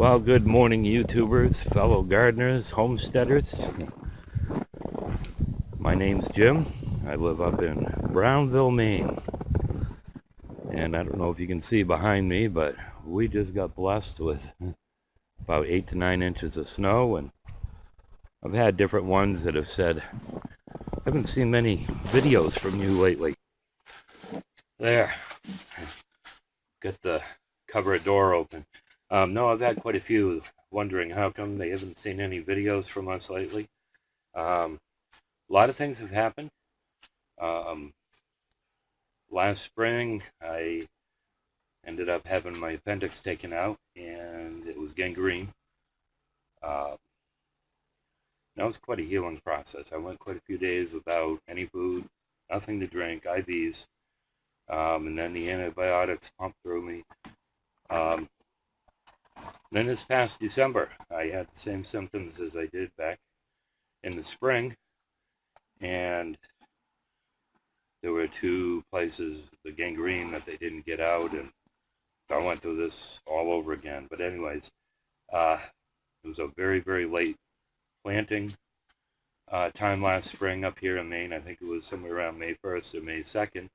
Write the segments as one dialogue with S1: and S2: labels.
S1: Well, good morning, YouTubers, fellow gardeners, homesteaders. My name's Jim. I live up in Brownville, Maine. And I don't know if you can see behind me, but we just got blessed with about 8 to 9 inches of snow. And I've had different ones that have said, I haven't seen many videos from you lately. There. Got the cupboard door open. No, I've had quite a few wondering how come they haven't seen any videos from us lately. A lot of things have happened. Last spring, I ended up having my appendix taken out, and it was gangrene. That was quite a healing process. I went quite a few days without any food, nothing to drink, IVs, and then the antibiotics pumped through me. Then this past December, I had the same symptoms as I did back in the spring, and there were 2 places, the gangrene, that they didn't get out, and I went through this all over again. But anyways, it was a very, very late planting time last spring up here in Maine. I think it was somewhere around May 1st or May 2nd.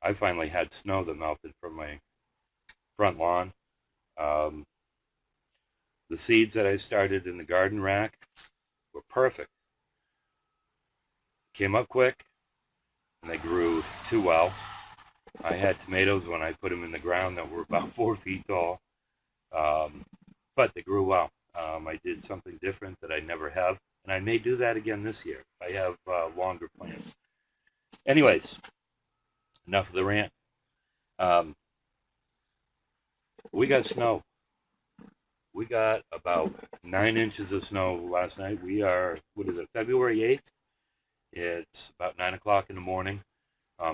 S1: I finally had snow that melted from my front lawn. The seeds that I started in the garden rack were perfect. Came up quick, and they grew too well. I had tomatoes when I put them in the ground that were about 4 feet tall, but they grew well. I did something different that I never have, and I may do that again this year. I have longer plants. Anyways, enough of the rant. We got snow. We got about 9 inches of snow last night. We are, February 8th? It's about 9 o'clock in the morning.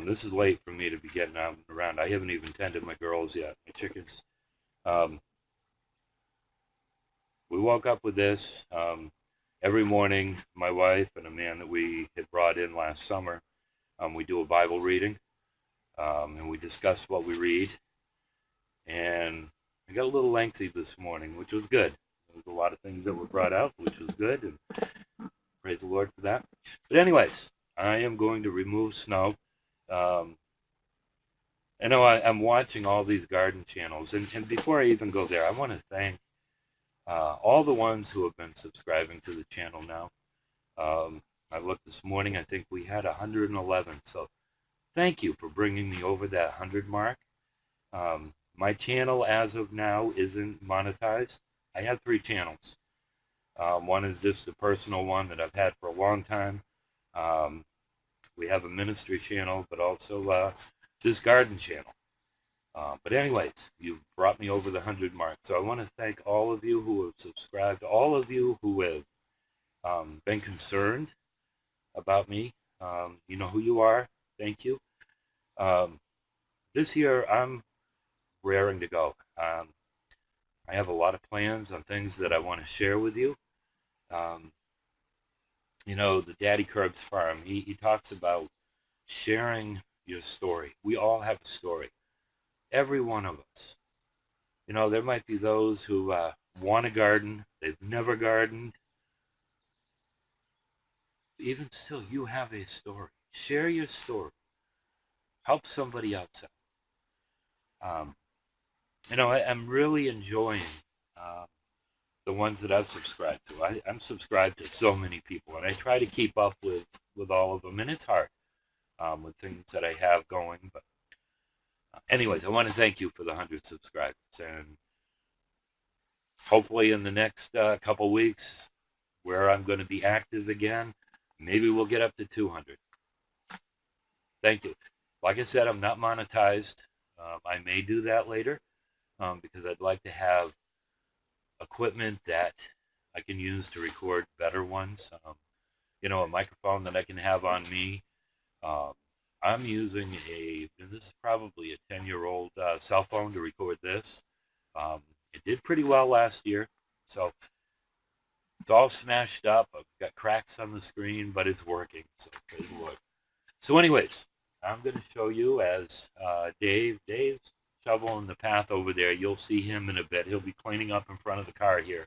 S1: This is late for me to be getting out and around. I haven't even tended my girls yet, my chickens. We woke up with this. Every morning, my wife and a man that we had brought in last summer, we do a Bible reading, and we discuss what we read. And I got a little lengthy this morning, which was good. There was a lot of things that were brought out, which was good, and praise the Lord for that. But anyways, I am going to remove snow. I know I'm watching all these garden channels, and before I even go there, I want to thank all the ones who have been subscribing to the channel now. I looked this morning, I think we had 111, so thank you for bringing me over that 100 mark. My channel, as of now, isn't monetized. I have 3 channels. One is just a personal one that I've had for a long time. We have a ministry channel, but also this garden channel. But anyways, you've brought me over the 100 mark. So I want to thank all of you who have subscribed, all of you who have been concerned about me. You know who you are. Thank you. This year, I'm raring to go. I have a lot of plans on things that I want to share with you. You know, the Daddy Curbs Farm, he talks about sharing your story. We all have a story. Every one of us. You know, there might be those who want to garden. They've never gardened. Even still, you have a story. Share your story. Help somebody else out. You know, I'm really enjoying the ones that I've subscribed to. I'm subscribed to so many people, and I try to keep up with all of them, and it's hard with things that I have going. But anyways, I want to thank you for the 100 subscribers, and hopefully in the next couple weeks, where I'm going to be active again, maybe we'll get up to 200. Thank you. Like I said, I'm not monetized. I may do that later. Because I'd like to have equipment that I can use to record better ones. You know, a microphone that I can have on me. I'm using this is probably a 10-year-old cell phone to record this. It did pretty well last year, so it's all smashed up. I've got cracks on the screen, but it's working, so praise the Lord. So anyways, I'm going to show you as Dave's shoveling the path over there. You'll see him in a bit. He'll be cleaning up in front of the car here.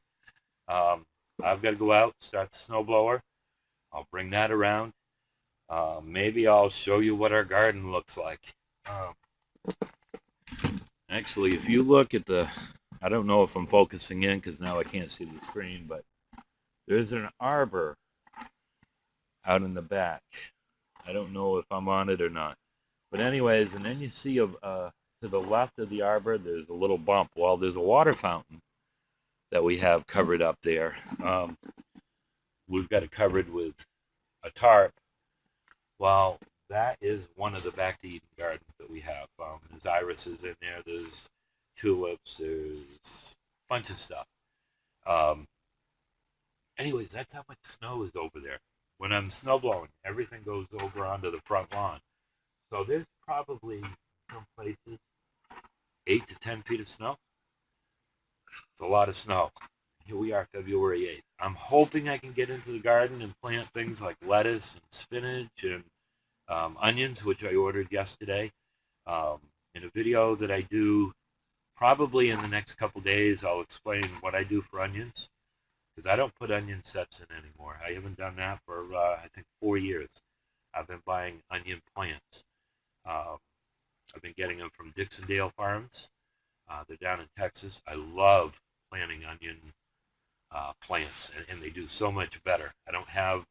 S1: I've got to go out, start the snowblower. I'll bring that around. Maybe I'll show you what our garden looks like. Actually, if you look at the, I don't know if I'm focusing in because now I can't see the screen, but there's an arbor out in the back. I don't know if I'm on it or not. But anyways, and then you see to the left of the arbor, there's a little bump. Well, there's a water fountain that we have covered up there. We've got it covered with a tarp. Well, that is one of the back to Eden gardens that we have. There's irises in there, there's tulips, there's a bunch of stuff. Anyways, that's how much snow is over there. When I'm snowblowing, everything goes over onto the front lawn. So there's probably some places 8 to 10 feet of snow. It's a lot of snow. Here we are, February 8th. I'm hoping I can get into the garden and plant things like lettuce and spinach and onions, which I ordered yesterday. In a video that I do probably in the next couple days, I'll explain what I do for onions, because I don't put onion sets in anymore. I haven't done that for, I think, 4 years. I've been buying onion plants. I've been getting them from Dixondale Farms. They're down in Texas. I love planting onion plants, and they do so much better. I don't have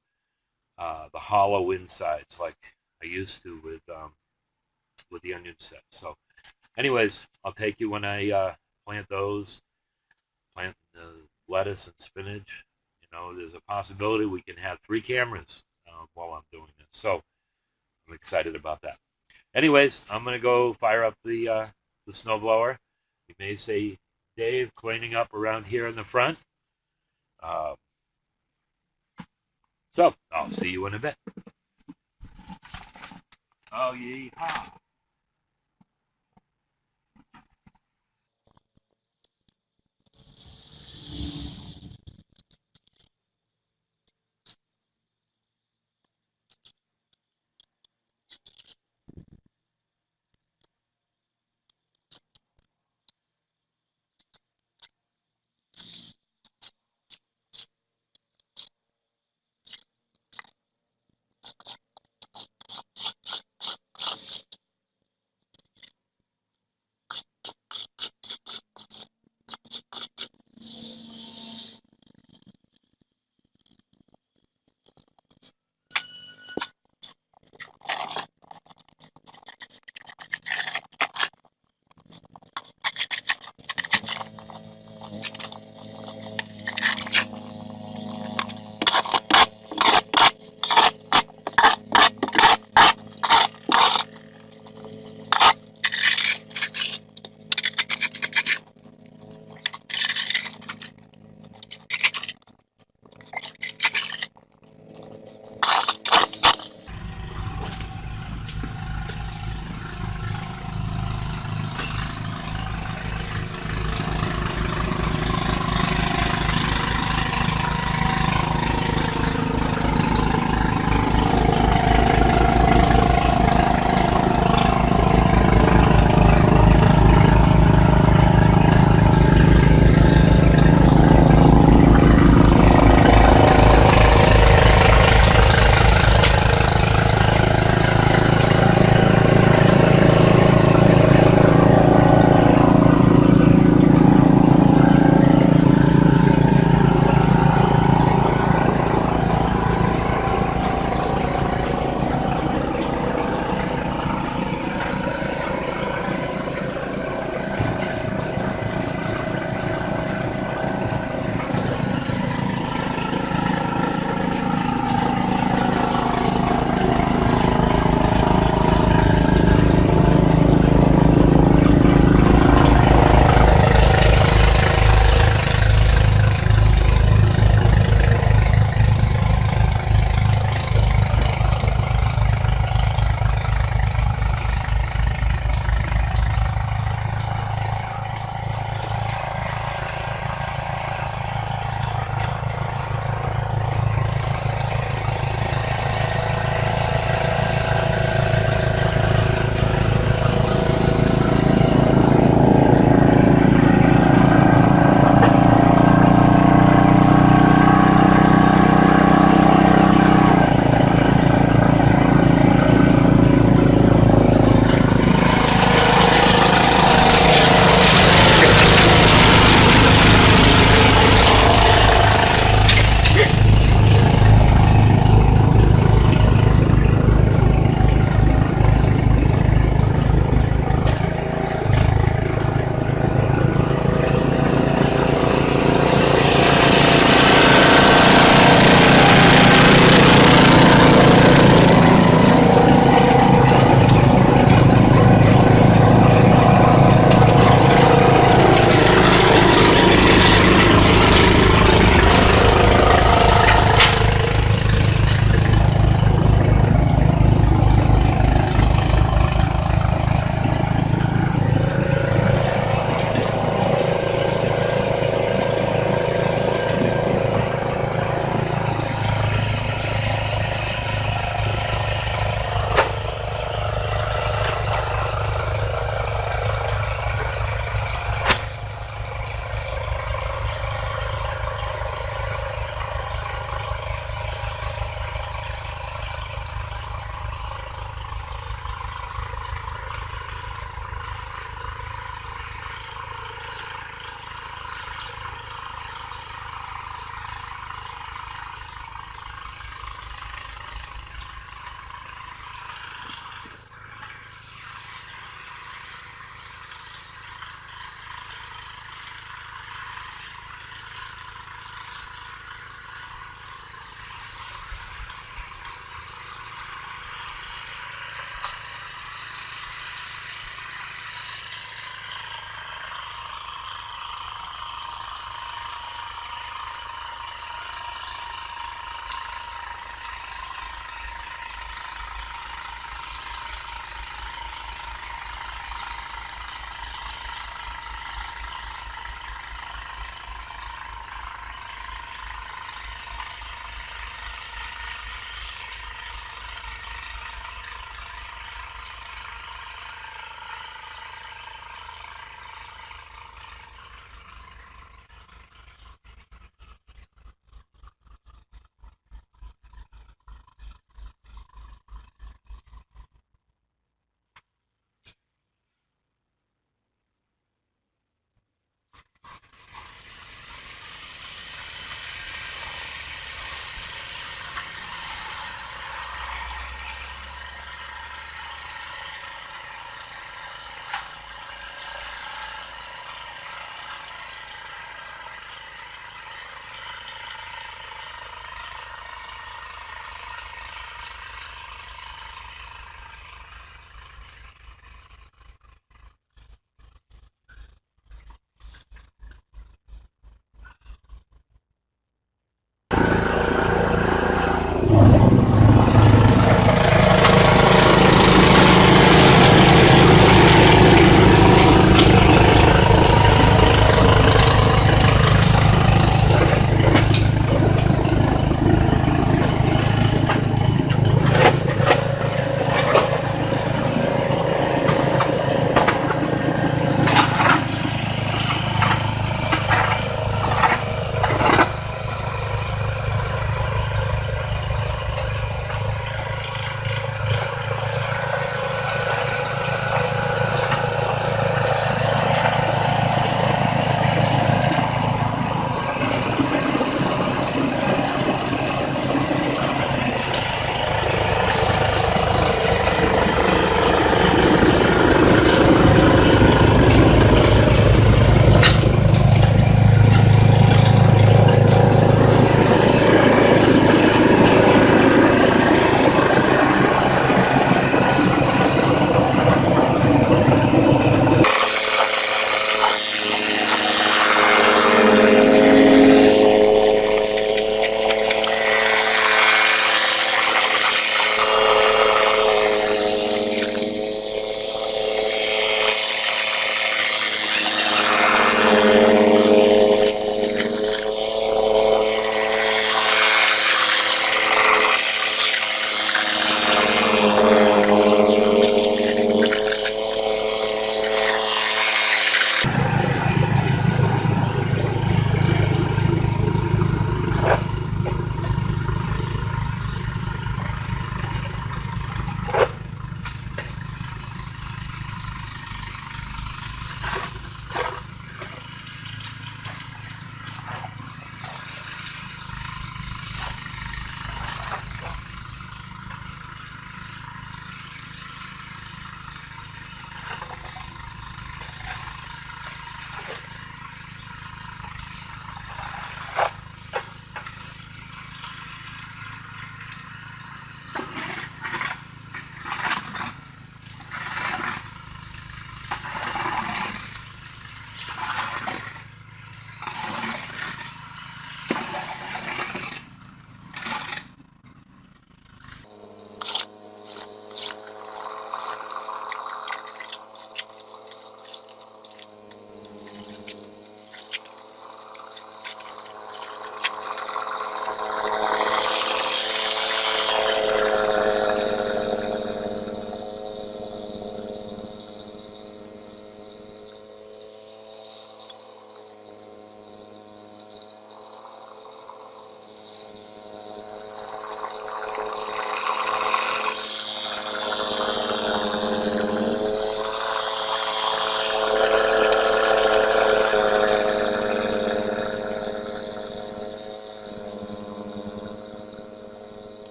S1: the hollow insides like I used to with the onion set. So anyways, I'll take you when I plant those, plant the lettuce and spinach. You know, there's a possibility we can have 3 cameras while I'm doing this. So I'm excited about that. Anyways, I'm going to go fire up the snowblower. You may say Dave cleaning up around here in the front. So I'll see you in a bit. Oh, yeehaw.